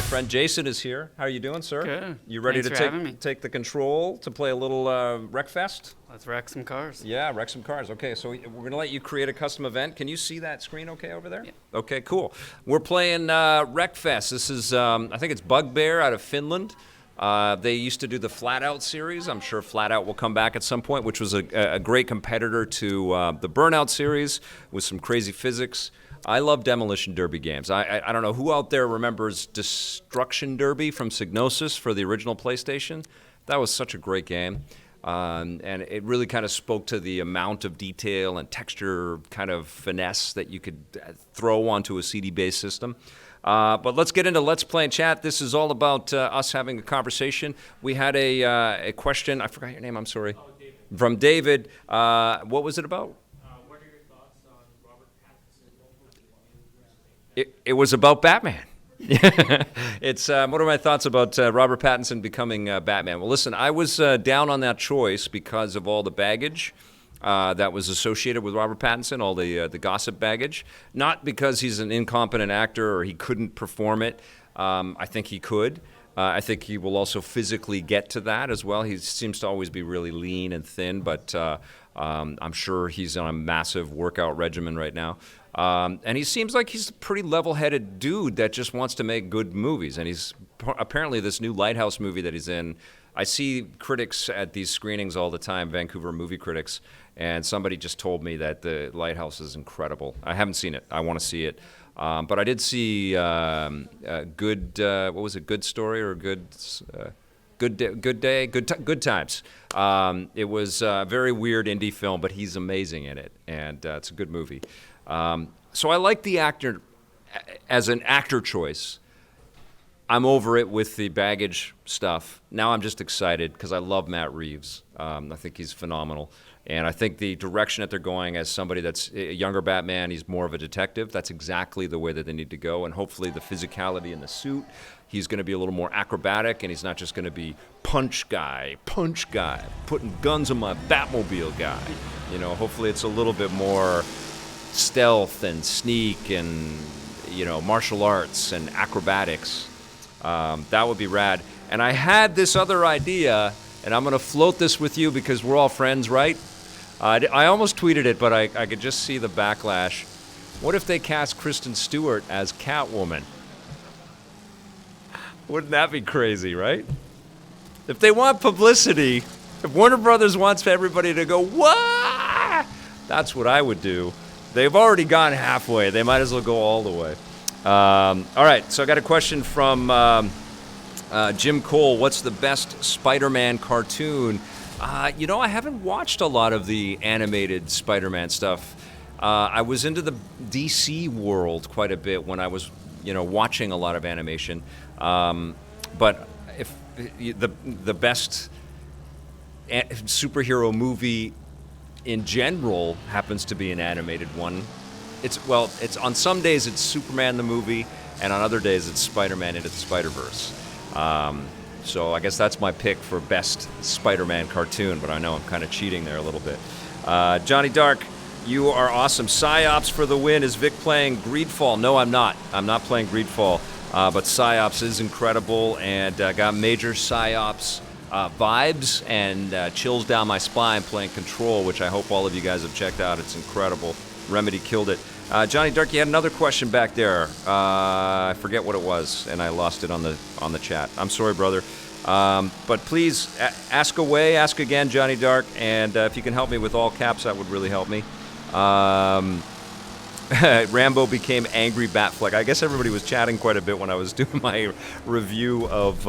friend Jason is here. How are you doing, sir? Good. You ready Thanks to for having me. take the control to play a little Wreckfest? Let's wreck some cars. Yeah, wreck some cars. Okay, so we're going to let you create a custom event. Can you see that screen okay over there? Yeah. Okay, cool. We're playing Wreckfest. This is, I think it's Bugbear out of Finland. They used to do the FlatOut series. I'm sure FlatOut will come back at some point, which was a great competitor to the Burnout series with some crazy physics. I love demolition derby games. I don't know who out there remembers Destruction Derby from Psygnosis for the original PlayStation. That was such a great game. And it really kind of spoke to the amount of detail and texture kind of finesse that you could throw onto a CD-based system. But let's get into Let's Play and Chat. This is all about us having a conversation. We had a question. I forgot your name. I'm sorry. Oh, David. From David. What was it about? What are your thoughts on Robert Pattinson? It was about Batman. It's what are my thoughts about Robert Pattinson becoming Batman? Well, listen, I was down on that choice because of all the baggage that was associated with Robert Pattinson, all the gossip baggage. Not because he's an incompetent actor or he couldn't perform it. I think he could. I think he will also physically get to that as well. He seems to always be really lean and thin, but I'm sure he's on a massive workout regimen right now. And he seems like he's a pretty level-headed dude that just wants to make good movies. And he's apparently this new Lighthouse movie that he's in. I see critics at these screenings all the time, Vancouver movie critics, and somebody just told me that the Lighthouse is incredible. I haven't seen it. I want to see it. But I did see Good, what was it, Good Story or Good Times. It was a very weird indie film, but he's amazing in it, and it's a good movie. So I like the actor as an actor choice. I'm over it with the baggage stuff. Now I'm just excited because I love Matt Reeves. I think he's phenomenal. And I think the direction that they're going as somebody that's a younger Batman, he's more of a detective. That's exactly the way that they need to go. And hopefully the physicality in the suit, he's going to be a little more acrobatic, and he's not just going to be punch guy, putting guns on my Batmobile guy. You know, hopefully it's a little bit more stealth and sneak and, you know, martial arts and acrobatics. That would be rad. And I had this other idea, and I'm going to float this with you because we're all friends, right? I almost tweeted it, but I could just see the backlash. What if they cast Kristen Stewart as Catwoman? Wouldn't that be crazy, right? If they want publicity, if Warner Brothers wants everybody to go, what? That's what I would do. They've already gone halfway. They might as well go all the way. All right, so I got a question from Jim Cole. What's the best Spider-Man cartoon? You know, I haven't watched a lot of the animated Spider-Man stuff. I was into the DC world quite a bit when I was, you know, watching a lot of animation. But if the best superhero movie in general happens to be an animated one, it's on some days it's Superman the movie, and on other days it's Spider-Man Into the Spider-Verse. So I guess that's my pick for best Spider-Man cartoon, but I know I'm kind of cheating there a little bit. Johnny Dark, you are awesome. Psyops for the win. Is Vic playing Greedfall? No, I'm not. I'm not playing Greedfall, but Psyops is incredible, and got major Psyops vibes and chills down my spine playing Control, which I hope all of you guys have checked out. It's incredible. Remedy killed it. Johnny Dark, you had another question back there. I forget what it was, and I lost it on the chat. I'm sorry, brother. But please ask away, ask again, Johnny Dark, and if you can help me with all caps, that would really help me. Rambo became angry Batfleck. I guess everybody was chatting quite a bit when I was doing my review of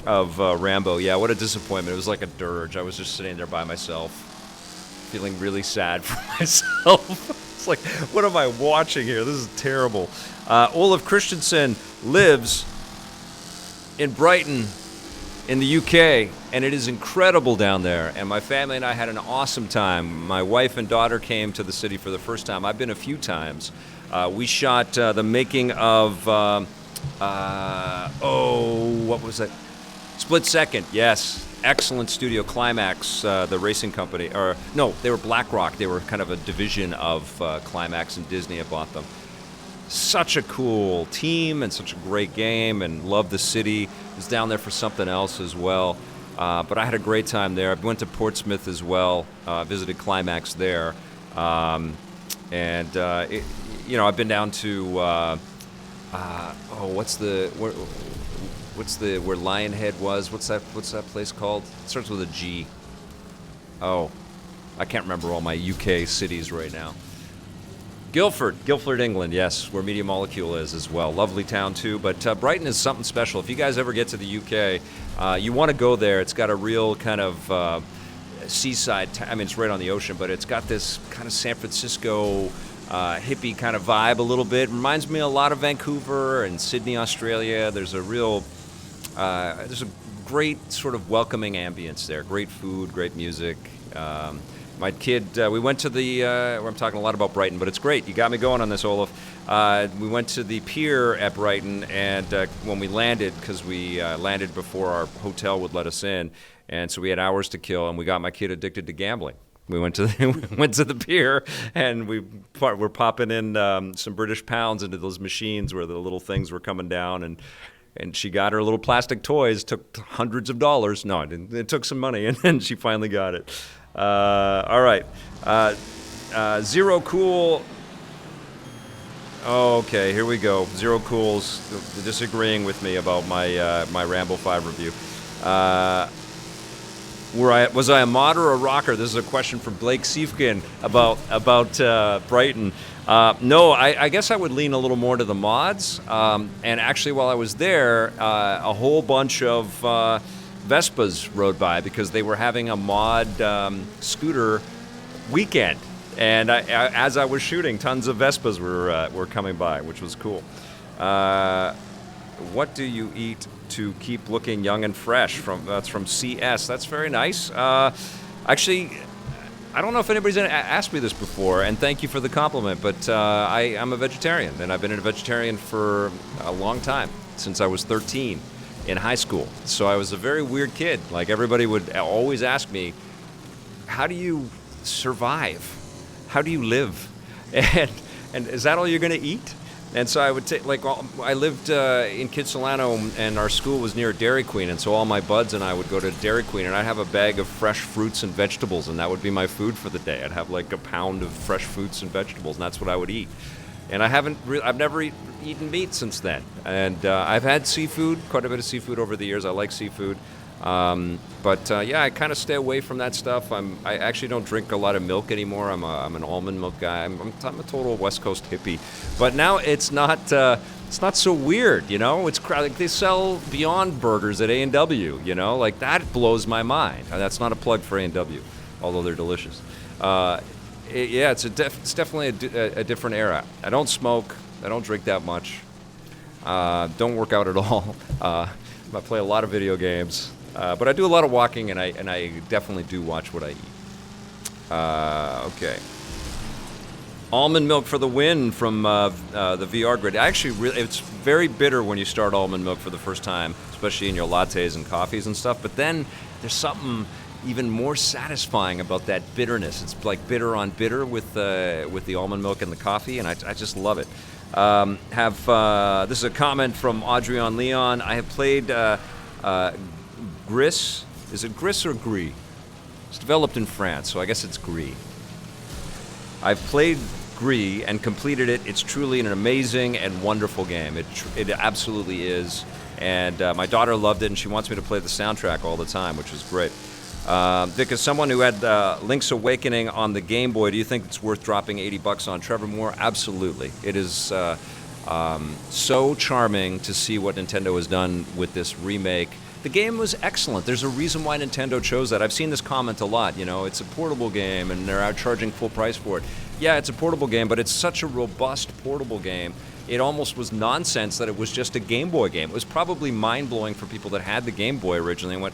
Rambo. Yeah, what a disappointment. It was like a dirge. I was just sitting there by myself, feeling really sad for myself. It's like, what am I watching here? This is terrible. Olaf Christensen lives in Brighton in the UK, and it is incredible down there. And my family and I had an awesome time. My wife and daughter came to the city for the first time. I've been a few times. We shot the making of, what was that? Split Second, yes. Excellent studio. Climax, the racing company. Or no, they were BlackRock. They were kind of a division of Climax, and Disney had bought them. such a cool team and such a great game, and loved the city. Was down there for something else as well. But I had a great time there. I went to Portsmouth as well, visited Climax there. I've been down to, where Lionhead was? What's that place called? It starts with a G. Oh, I can't remember all my UK cities right now. Guildford, England, yes, where Media Molecule is as well. Lovely town too, but Brighton is something special. If you guys ever get to the UK, you want to go there. It's got a real kind of seaside, it's right on the ocean, but it's got this kind of San Francisco hippie kind of vibe a little bit. Reminds me a lot of Vancouver and Sydney, Australia. There's a great sort of welcoming ambience there. Great food, great music. My kid, we went to I'm talking a lot about Brighton, but it's great. You got me going on this, Olaf. We went to the pier at Brighton, and when we landed, because we landed before our hotel would let us in, and so we had hours to kill, and we got my kid addicted to gambling. We went to the pier, and we're popping in some British pounds into those machines where the little things were coming down, and she got her little plastic toys. Took hundreds of dollars. No, it took some money, and then she finally got it. All right. Zero Cool. Oh, okay, here we go. Zero Cool's disagreeing with me about my Rambo 5 review. Was I a mod or a rocker? This is a question from Blake Siefkin about Brighton. No, I guess I would lean a little more to the mods. And actually, while I was there, a whole bunch of Vespas rode by because they were having a mod scooter weekend. And as I was shooting, tons of Vespas were coming by, which was cool. What do you eat to keep looking young and fresh? That's from CS. That's very nice. Actually, I don't know if anybody's asked me this before, and thank you for the compliment, but I'm a vegetarian, and I've been a vegetarian for a long time, since I was 13 in high school. So I was a very weird kid. Like, everybody would always ask me, how do you survive? How do you live? And is that all you're going to eat? And so I would take, I lived in Kitsilano, and our school was near Dairy Queen, and so all my buds and I would go to Dairy Queen, and I'd have a bag of fresh fruits and vegetables, and that would be my food for the day. I'd have like a pound of fresh fruits and vegetables, and that's what I would eat. And I've never eaten meat since then. And I've had seafood, quite a bit of seafood over the years. I like seafood. I kind of stay away from that stuff. I actually don't drink a lot of milk anymore. I'm an almond milk guy. I'm a total West Coast hippie. But now it's not so weird, you know. It's like they sell Beyond Burgers at A&W, you know. Like, that blows my mind. That's not a plug for A&W, although they're delicious. It's definitely a different era. I don't smoke. I don't drink that much. Don't work out at all. I play a lot of video games. But I do a lot of walking, and I definitely do watch what I eat. Okay. Almond milk for the win from the VR Grid. It's very bitter when you start almond milk for the first time, especially in your lattes and coffees and stuff. But then there's something even more satisfying about that bitterness. It's like bitter on bitter with the almond milk and the coffee, and I just love it. This is a comment from Adrian Leon. I have played Gris. Is it Gris or Gris? It's developed in France, so I guess it's Gris. I've played Gris and completed it. It's truly an amazing and wonderful game. It absolutely is. And my daughter loved it, and she wants me to play the soundtrack all the time, which is great. Vic, as someone who had Link's Awakening on the Game Boy, do you think it's worth dropping $80 on Trevor Moore? Absolutely. It is so charming to see what Nintendo has done with this remake. The game was excellent. There's a reason why Nintendo chose that. I've seen this comment a lot. You know, it's a portable game, and they're out charging full price for it. Yeah, it's a portable game, but it's such a robust portable game. It almost was nonsense that it was just a Game Boy game. It was probably mind-blowing for people that had the Game Boy originally and went,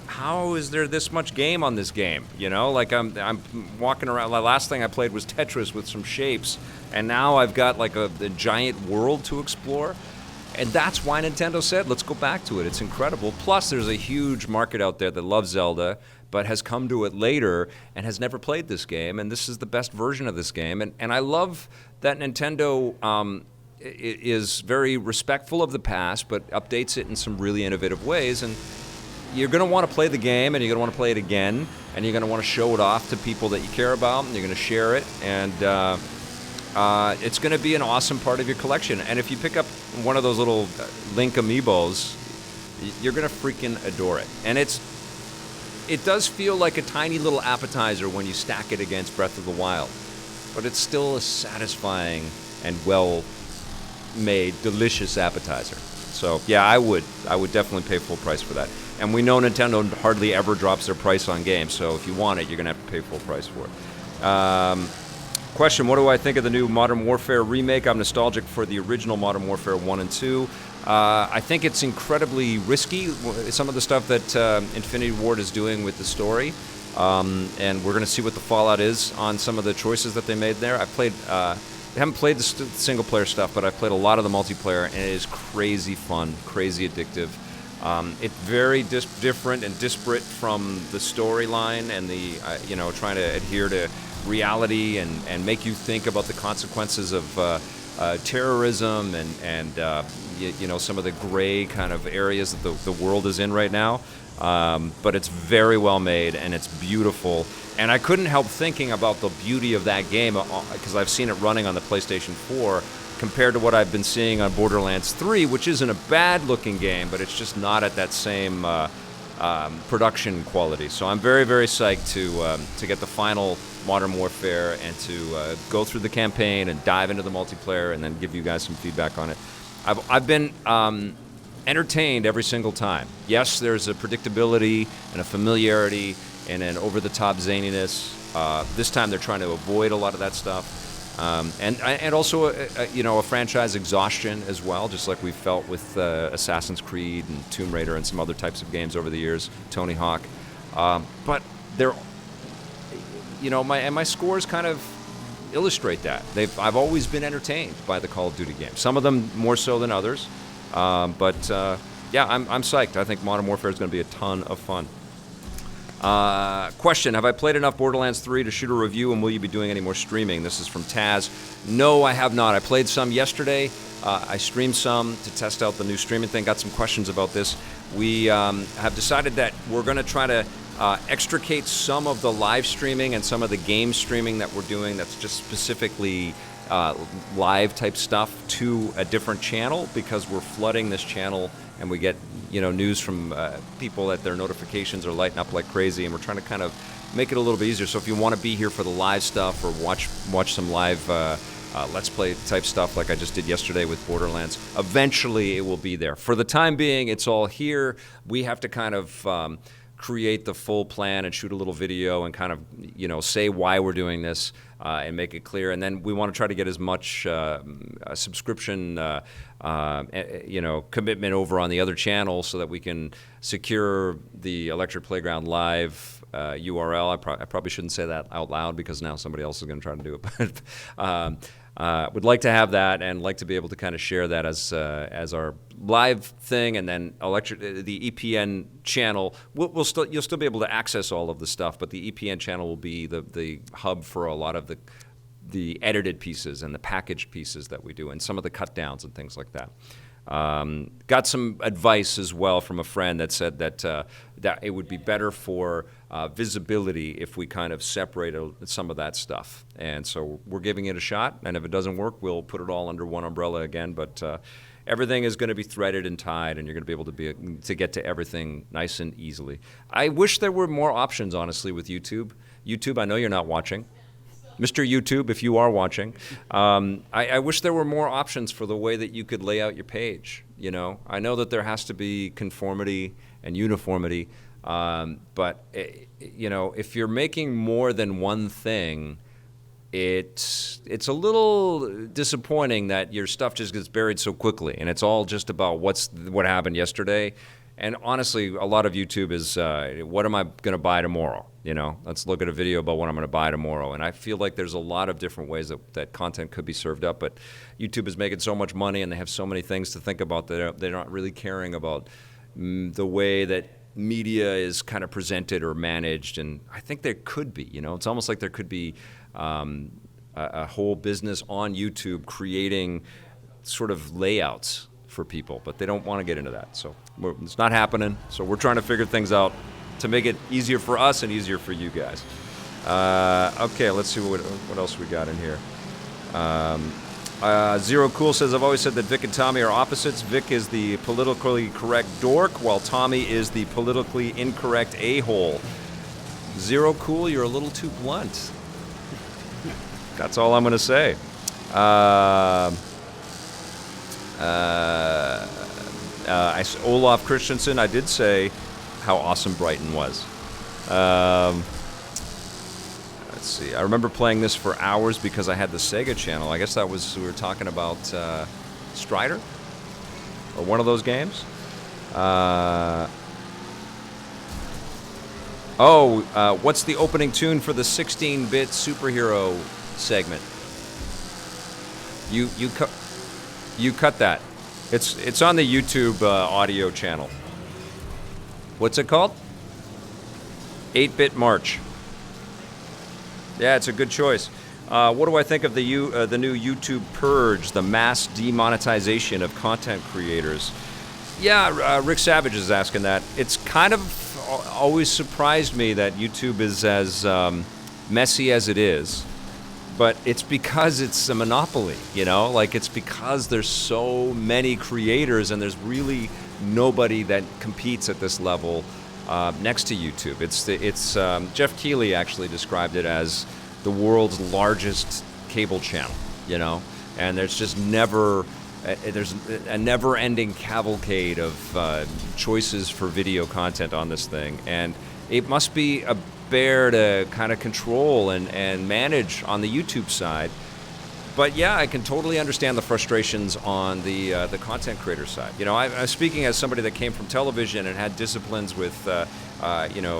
how is there this much game on this game? You know, like I'm walking around. The last thing I played was Tetris with some shapes, and now I've got like a giant world to explore. And that's why Nintendo said, let's go back to it. It's incredible. Plus, there's a huge market out there that loves Zelda, but has come to it later and has never played this game. And this is the best version of this game. And I love that Nintendo is very respectful of the past, but updates it in some really innovative ways. And you're going to want to play the game, and you're going to want to play it again, and you're going to want to show it off to people that you care about, and you're going to share it, and it's going to be an awesome part of your collection. And if you pick up one of those little Link amiibos, you're going to freaking adore it. And it does feel like a tiny little appetizer when you stack it against Breath of the Wild, but it's still a satisfying and well-made, delicious appetizer. So yeah, I would definitely pay full price for that. And we know Nintendo hardly ever drops their price on games, so if you want it, you're going to have to pay full price for it. Question, what do I think of the new Modern Warfare remake? I'm nostalgic for the original Modern Warfare 1 and 2. I think it's incredibly risky, some of the stuff that Infinity Ward is doing with the story. And we're going to see what the fallout is on some of the choices that they made there. I haven't played the single-player stuff, but I've played a lot of the multiplayer, and it is crazy fun, crazy addictive. It's very different and disparate from the storyline and the, trying to adhere to reality and make you think about the consequences of terrorism and some of the gray kind of areas that the world is in right now. But it's very well made, and it's beautiful. And I couldn't help thinking about the beauty of that game because I've seen it running on the PlayStation 4 compared to what I've been seeing on Borderlands 3, which isn't a bad-looking game, but it's just not at that same production quality. So I'm very, very psyched to get the final Modern Warfare and to go through the campaign and dive into the multiplayer and then give you guys some feedback on it. I've been entertained every single time. Yes, there's a predictability and a familiarity and an over-the-top zaniness. This time they're trying to avoid a lot of that stuff. And also, a franchise exhaustion as well, just like we felt with Assassin's Creed and Tomb Raider and some other types of games over the years, Tony Hawk. But they're, my scores kind of illustrate that. I've always been entertained by the Call of Duty games. Some of them more so than others. But I'm psyched. I think Modern Warfare is going to be a ton of fun. Question, have I played enough Borderlands 3 to shoot a review, and will you be doing any more streaming? This is from Taz. No, I have not. I played some yesterday. I streamed some to test out the new streaming thing. Got some questions about this. We have decided that we're going to try to extricate some of the live streaming and some of the game streaming that we're doing that's just specifically live type stuff to a different channel, because we're flooding this channel and we get news from people that their notifications are lighting up like crazy, and we're trying to kind of make it a little bit easier. So if you want to be here for the live stuff or watch some live Let's Play type stuff like I just did yesterday with Borderlands, eventually it will be there. For the time being, it's all here. We have to kind of create the full plan and shoot a little video and kind of say why we're doing this and make it clear. And then we want to try to get as much subscription commitment over on the other channels so that we can secure the Electric Playground Live URL. I probably shouldn't say that out loud because now somebody else is going to try to do it. But would like to have that and like to be able to kind of share that as our live thing, and then the EPN channel. You'll still be able to access all of the stuff, but the EPN channel will be the hub for a lot of the edited pieces and the packaged pieces that we do, and some of the cut downs and things like that. Got some advice as well from a friend that said that it would be better for visibility if we kind of separate some of that stuff. And so we're giving it a shot, and if it doesn't work, we'll put it all under one umbrella again. But everything is going to be threaded and tied, and you're going to be able to get to everything nice and easily. I wish there were more options, honestly, with YouTube. YouTube, I know you're not watching. Mr. YouTube, if you are watching, I wish there were more options for the way that you could lay out your page. I know that there has to be conformity and uniformity, but if you're making more than one thing, it's a little disappointing that your stuff just gets buried so quickly, and it's all just about what happened yesterday. And honestly, a lot of YouTube is, what am I going to buy tomorrow? Let's look at a video about what I'm going to buy tomorrow. And I feel like there's a lot of different ways that content could be served up, but YouTube is making so much money and they have so many things to think about that they're not really caring about the way that media is kind of presented or managed. And I think there could be, it's almost like there could be a whole business on YouTube creating sort of layouts for people, but they don't want to get into that. So it's not happening. So we're trying to figure things out to make it easier for us and easier for you guys. Okay, let's see what else we got in here. Zero Cool says, I've always said that Vic and Tommy are opposites. Vic is the politically correct dork, while Tommy is the politically incorrect a-hole. Zero Cool, you're a little too blunt. That's all I'm going to say. Olaf Christensen, I did say how awesome Brighton was. Let's see. I remember playing this for hours because I had the Sega channel. I guess that was, we were talking about Strider or one of those games. What's the opening tune for the 16-bit superhero segment? You cut that. It's on the YouTube audio channel. What's it called? 8-Bit March. Yeah, it's a good choice. What do I think of the new YouTube purge, the mass demonetization of content creators? Yeah, Rick Savage is asking that. It's kind of always surprised me that YouTube is as messy as it is, but it's because it's a monopoly, you know? Like, it's because there's so many creators and there's really nobody that competes at this level next to YouTube. It's Jeff Keighley actually described it as the world's largest cable channel, you know? And there's just there's a never-ending cavalcade of choices for video content on this thing, and it must be a bear to kind of control and manage on the YouTube side. But yeah, I can totally understand the frustrations on the content creator side. You know, I'm speaking as somebody that came from television and had disciplines with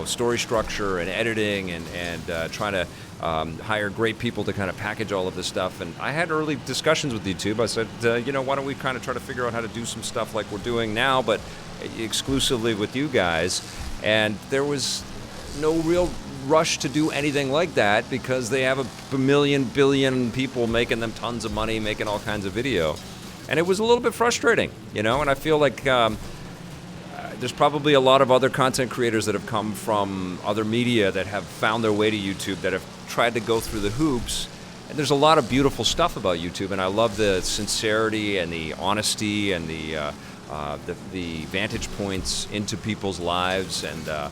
story structure and editing and trying to hire great people to kind of package all of this stuff. And I had early discussions with YouTube. I said, why don't we kind of try to figure out how to do some stuff like we're doing now, but exclusively with you guys. And there was no real rush to do anything like that because they have a billion people making them tons of money, making all kinds of video. And it was a little bit frustrating, you know, and I feel like there's probably a lot of other content creators that have come from other media that have found their way to YouTube, that have tried to go through the hoops. And there's a lot of beautiful stuff about YouTube, and I love the sincerity and the honesty and the vantage points into people's lives and the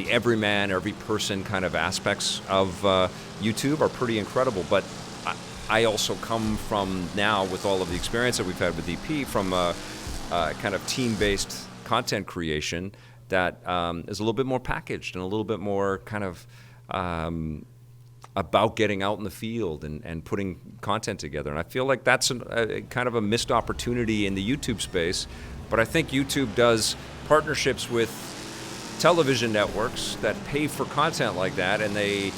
everyman, every person kind of aspects of YouTube are pretty incredible. But I also come from now, with all of the experience that we've had with EP, from a kind of team-based content creation that is a little bit more packaged and a little bit more kind of about getting out in the field and putting content together. And I feel like that's a kind of a missed opportunity in the YouTube space. But I think YouTube does partnerships with television networks that pay for content like that, and they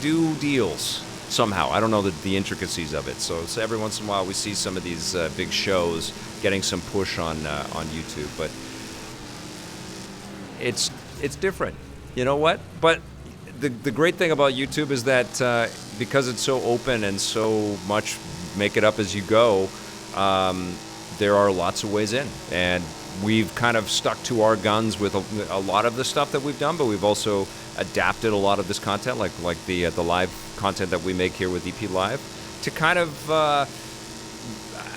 do deals somehow. I don't know the intricacies of it. So every once in a while we see some of these big shows getting some push on YouTube, but it's different. You know what? But the great thing about YouTube is that because it's so open and so much make it up as you go, there are lots of ways in, and we've kind of stuck to our guns with a lot of the stuff that we've done, but we've also adapted a lot of this content, like the live content that we make here with EP Live, to kind of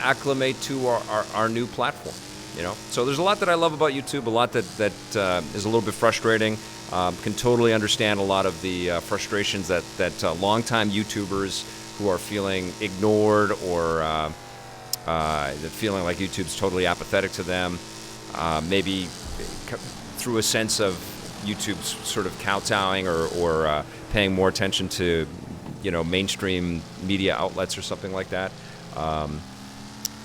acclimate to our new platform. You know, so there's a lot that I love about YouTube, a lot that is a little bit frustrating. Can totally understand a lot of the frustrations that longtime YouTubers who are feeling ignored or feeling like YouTube's totally apathetic to them. Maybe through a sense of YouTube's sort of kowtowing or paying more attention to, mainstream media outlets or something like that.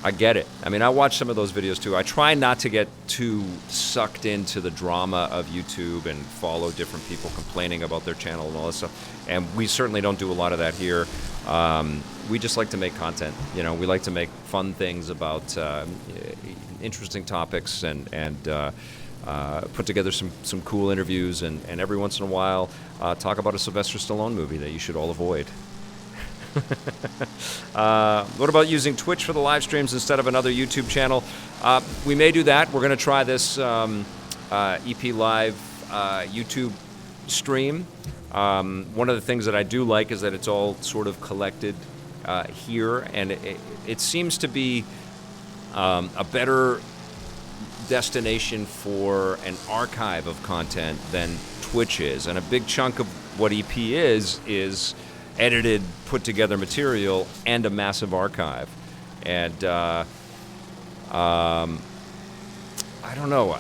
I get it. I mean, I watch some of those videos too. I try not to get too sucked into the drama of YouTube and follow different people complaining about their channel and all that stuff. And we certainly don't do a lot of that here. We just like to make content. We like to make fun things about interesting topics and put together some cool interviews and every once in a while talk about a Sylvester Stallone movie that you should all avoid. What about using Twitch for the live streams instead of another YouTube channel? We may do that. We're going to try this EP Live YouTube stream. One of the things that I do like is that it's all sort of collected here, and it seems to be a better destination for an archive of content than Twitch is. And a big chunk of what EP is edited, put together material and a massive archive. And I don't know.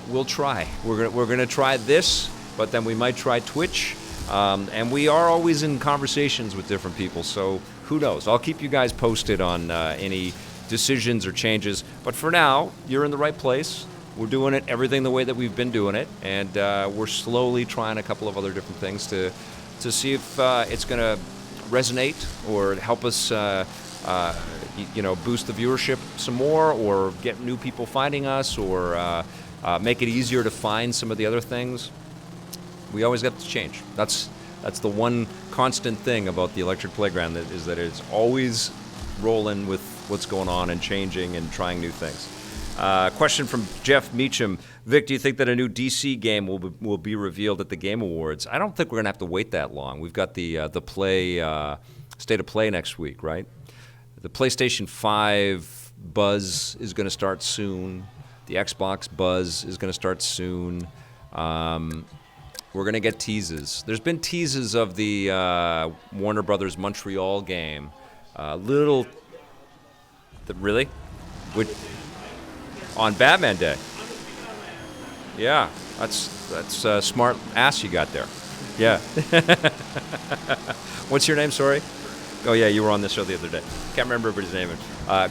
We'll try. We're gonna try this, but then we might try Twitch. And we are always in conversations with different people, so who knows? I'll keep you guys posted on any decisions or changes. But for now, you're in the right place. We're doing it everything the way that we've been doing it, and we're slowly trying a couple of other different things to see if it's going to resonate or help us, boost the viewership some more, or get new people finding us, or make it easier to find some of the other things. We always got to change. That's the one constant thing about the Electric Playground, is that it's always rolling with what's going on and changing and trying new things. Question from Jeff Meacham. Vic, do you think that a new DC game will be revealed at the Game Awards? I don't think we're going to have to wait that long. We've got the State of Play next week, right? The PlayStation 5 buzz is going to start soon. The Xbox buzz is going to start soon. We're going to get teases. There's been teases of the Warner Brothers Montreal game. Really? On Batman Day. Yeah, that's a smart ass you got there. Yeah. What's your name, sorry? Oh, yeah, you were on this show the other day. Can't remember everybody's name.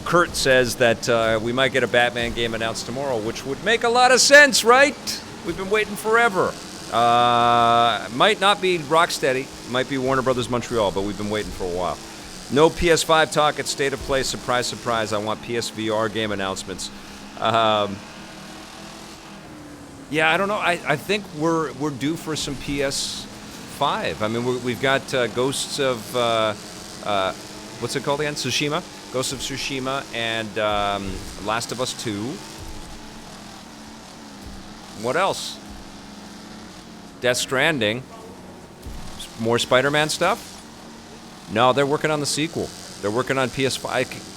Kurt says that we might get a Batman game announced tomorrow, which would make a lot of sense, right? We've been waiting forever. Might not be Rocksteady, might be Warner Brothers Montreal, but we've been waiting for a while. No PS5 talk at State of Play. Surprise, surprise. I want PSVR game announcements. Yeah, I don't know. I think we're due for some PS5. I mean, we've got Ghosts of what's it called again? Tsushima. Ghosts of Tsushima and Last of Us 2. What else? Death Stranding. More Spider-Man stuff? No, they're working on the sequel. They're working on PS5.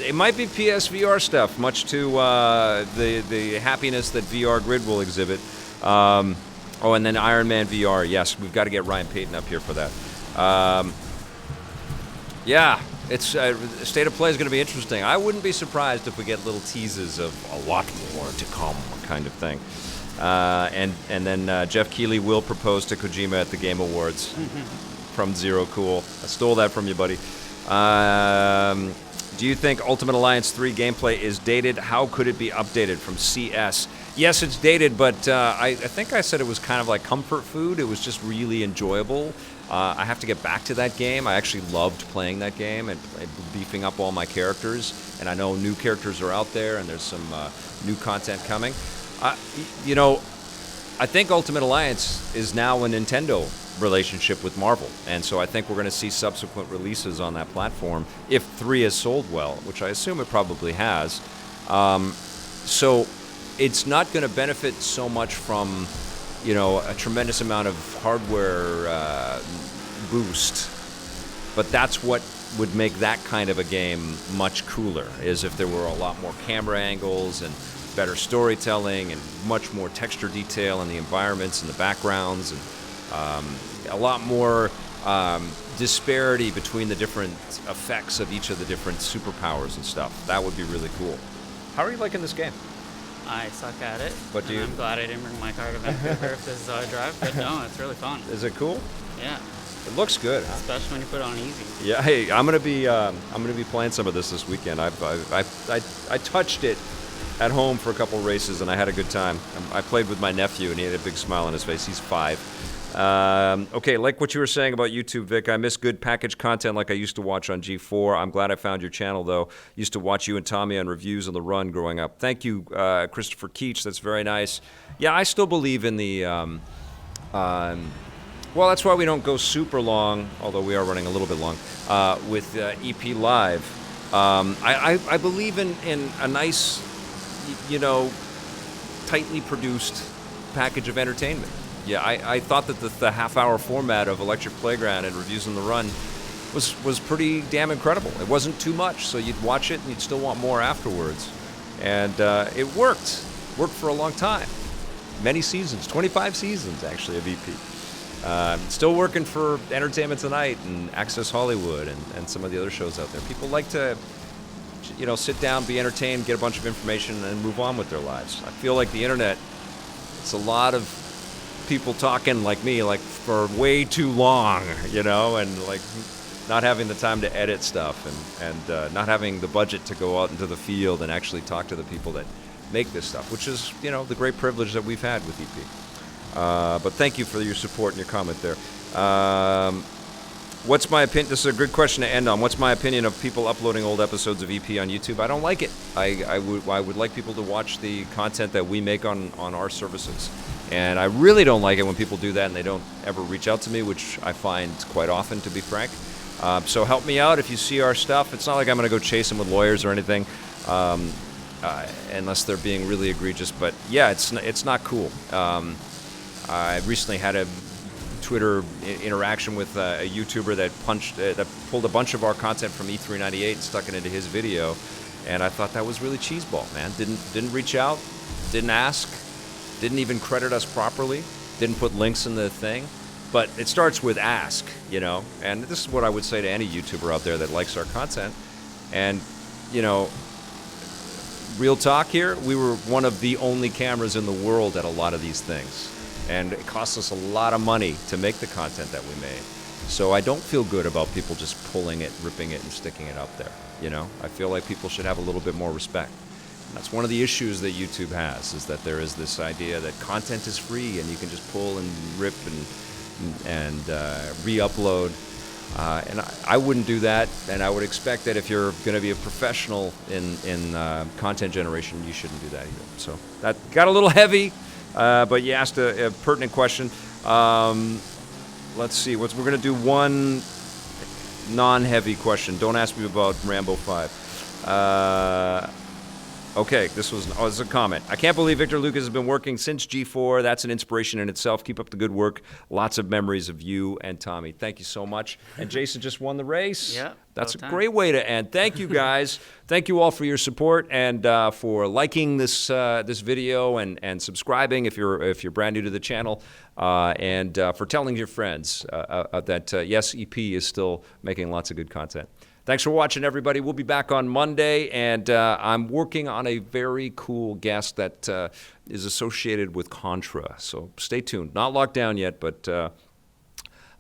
It might be PSVR stuff, much to the happiness that VR Grid will exhibit. And then Iron Man VR. Yes, we've got to get Ryan Payton up here for that. Yeah, it's State of Play is going to be interesting. I wouldn't be surprised if we get little teases of a lot more to come, kind of thing. And then Jeff Keighley will propose to Kojima at the Game Awards from Zero Cool. I stole that from you, buddy. Do you think Ultimate Alliance 3 gameplay is dated? How could it be updated from CS? Yes, it's dated, but I think I said it was kind of like comfort food. It was just really enjoyable. I have to get back to that game. I actually loved playing that game and beefing up all my characters. And I know new characters are out there, and there's some new content coming. I think Ultimate Alliance is now a Nintendo relationship with Marvel, and so I think we're going to see subsequent releases on that platform if 3 has sold well, which I assume it probably has. So it's not going to benefit so much from, a tremendous amount of hardware boost, but that's what would make that kind of a game much cooler, is if there were a lot more camera angles and better storytelling and much more texture detail in the environments and the backgrounds, and a lot more disparity between the different effects of each of the different superpowers and stuff. That would be really cool. How are you liking this game? I suck at it. But I'm glad I didn't bring my car to Vancouver if this is how I drive. But no, it's really fun. Is it cool? Yeah. It looks good, huh? Especially when you put it on easy. Yeah. Hey, I'm gonna be playing some of this weekend. I touched it at home for a couple races, and I had a good time. I played with my nephew, and he had a big smile on his face. He's 5. Okay, like what you were saying about YouTube, Vic, I miss good packaged content like I used to watch on G4. I'm glad I found your channel, though. Used to watch you and Tommy on reviews on the run growing up. Thank you, Christopher Keach. That's very nice. Yeah, I still believe in the Well, that's why we don't go super long, although we are running a little bit long, with EP Live. I believe in a nice, tightly produced package of entertainment. Yeah, I thought that the half-hour format of Electric Playground and Reviews on the Run was pretty damn incredible. It wasn't too much, so you'd watch it and you'd still want more afterwards. And it worked. Worked for a long time. Many seasons, 25 seasons actually of EP. Still working for Entertainment Tonight and Access Hollywood and some of the other shows out there. People like to, sit down, be entertained, get a bunch of information, and move on with their lives. I feel like the internet, it's a lot of people talking like me, like for way too long, and like not having the time to edit stuff and not having the budget to go out into the field and actually talk to the people that make this stuff, which is, the great privilege that we've had with EP. But thank you for your support and your comment there. What's my opinion? This is a good question to end on. What's my opinion of people uploading old episodes of EP on YouTube? I don't like it. I would like people to watch the content that we make on our services. And I really don't like it when people do that and they don't ever reach out to me, which I find quite often, to be frank. So help me out if you see our stuff. It's not like I'm going to go chase them with lawyers or anything, unless they're being really egregious. But yeah, it's not cool. I recently had a Twitter interaction with a YouTuber that pulled a bunch of our content from E398 and stuck it into his video, and I thought that was really cheeseball, man. Didn't reach out, didn't ask, didn't even credit us properly, didn't put links in the thing. But it starts with ask, and this is what I would say to any YouTuber out there that likes our content. And, real talk here, we were one of the only cameras in the world at a lot of these things. And it costs us a lot of money to make the content that we made. So I don't feel good about people just pulling it, ripping it, and sticking it up there, I feel like people should have a little bit more respect. And that's one of the issues that YouTube has, is that there is this idea that content is free and you can just pull and rip and re-upload. And I wouldn't do that, and I would expect that if you're going to be a professional in content generation, you shouldn't do that either. So that got a little heavy. But you asked a pertinent question. Let's see. We're going to do one non-heavy question. Don't ask me about Rambo 5. Okay, this is a comment. I can't believe Victor Lucas has been working since G4. That's an inspiration in itself. Keep up the good work. Lots of memories of you and Tommy. Thank you so much. And Jason just won the race. Yeah, that's a great way to end. Thank you, guys. Thank you all for your support and for liking this video and subscribing if you're brand new to the channel, and for telling your friends that yes, EP is still making lots of good content. Thanks for watching, everybody. We'll be back on Monday, and I'm working on a very cool guest that is associated with Contra. So stay tuned. Not locked down yet, but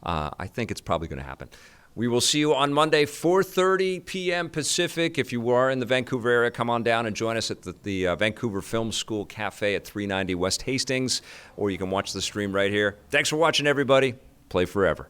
I think it's probably going to happen. We will see you on Monday, 4:30 p.m. Pacific. If you are in the Vancouver area, come on down and join us at the Vancouver Film School Cafe at 390 West Hastings, or you can watch the stream right here. Thanks for watching, everybody. Play forever.